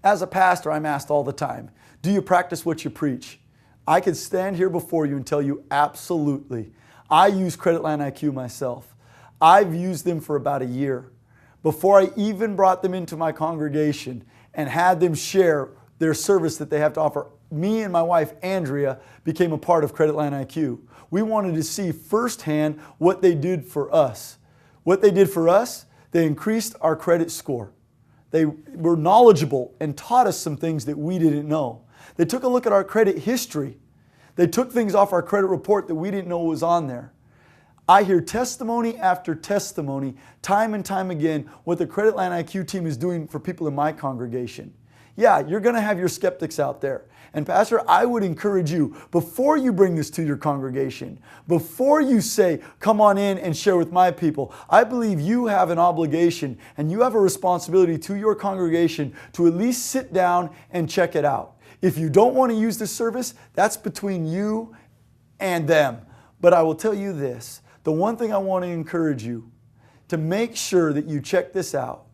As a pastor, I'm asked all the time, do you practice what you preach? I could stand here before you and tell you absolutely. I use Credit Line IQ myself. I've used them for about a year. Before I even brought them into my congregation and had them share their service that they have to offer, me and my wife, Andrea, became a part of Credit Line IQ. We wanted to see firsthand what they did for us. What they did for us, they increased our credit score. They were knowledgeable and taught us some things that we didn't know. They took a look at our credit history. They took things off our credit report that we didn't know was on there. I hear testimony after testimony, time and time again, what the Credit Line IQ team is doing for people in my congregation. Yeah, you're going to have your skeptics out there. And Pastor, I would encourage you, before you bring this to your congregation, before you say, come on in and share with my people, I believe you have an obligation and you have a responsibility to your congregation to at least sit down and check it out. If you don't want to use this service, that's between you and them. But I will tell you this, the one thing I want to encourage you, to make sure that you check this out.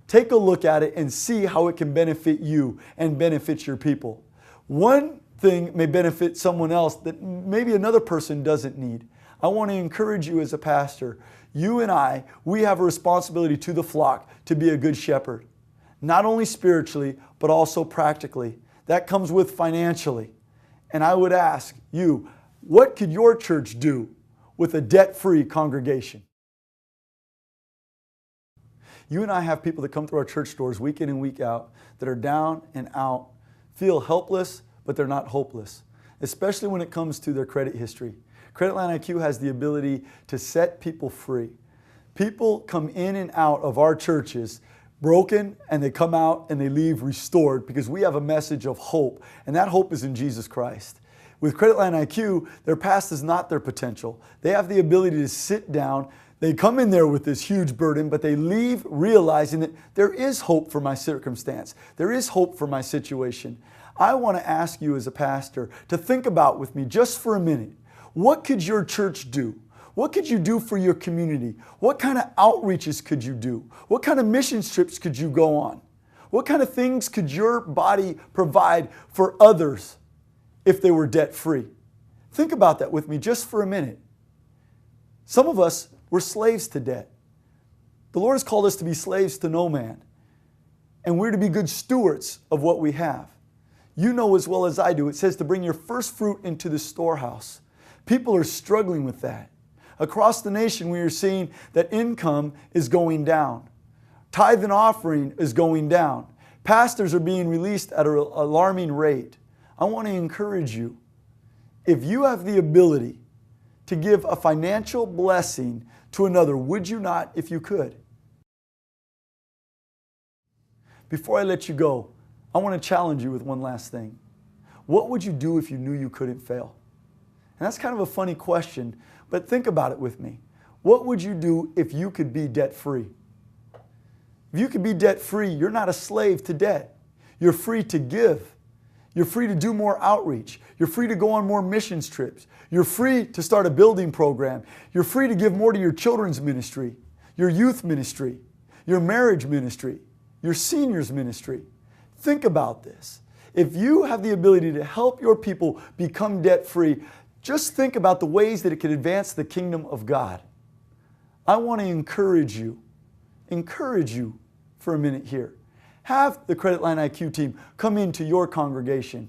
Take a look at it and see how it can benefit you and benefit your people. One thing may benefit someone else that maybe another person doesn't need. I want to encourage you as a pastor. You and I, we have a responsibility to the flock to be a good shepherd. Not only spiritually, but also practically. That comes with financially. And I would ask you, what could your church do with a debt-free congregation? You and I have people that come through our church doors week in and week out that are down and out, feel helpless, but they're not hopeless, especially when it comes to their credit history. Credit Line IQ has the ability to set people free. People come in and out of our churches broken, and they come out and they leave restored because we have a message of hope, and that hope is in Jesus Christ. With Credit Line IQ, their past is not their potential. They have the ability to sit down. They come in there with this huge burden, but they leave realizing that there is hope for my circumstance. There is hope for my situation. I want to ask you as a pastor to think about with me just for a minute. What could your church do? What could you do for your community? What kind of outreaches could you do? What kind of mission trips could you go on? What kind of things could your body provide for others if they were debt-free? Think about that with me just for a minute. Some of us, we're slaves to debt. The Lord has called us to be slaves to no man. And we're to be good stewards of what we have. You know as well as I do, it says to bring your first fruit into the storehouse. People are struggling with that. Across the nation, we are seeing that income is going down. Tithe and offering is going down. Pastors are being released at an alarming rate. I want to encourage you, if you have the ability to give a financial blessing to another, would you not if you could? Before I let you go, I want to challenge you with one last thing. What would you do if you knew you couldn't fail? And that's kind of a funny question, but think about it with me. What would you do if you could be debt-free? If you could be debt-free, you're not a slave to debt. You're free to give. You're free to do more outreach. You're free to go on more missions trips. You're free to start a building program. You're free to give more to your children's ministry, your youth ministry, your marriage ministry, your seniors ministry. Think about this. If you have the ability to help your people become debt-free, just think about the ways that it can advance the kingdom of God. I want to encourage you for a minute here. Have the Credit Line IQ team come into your congregation.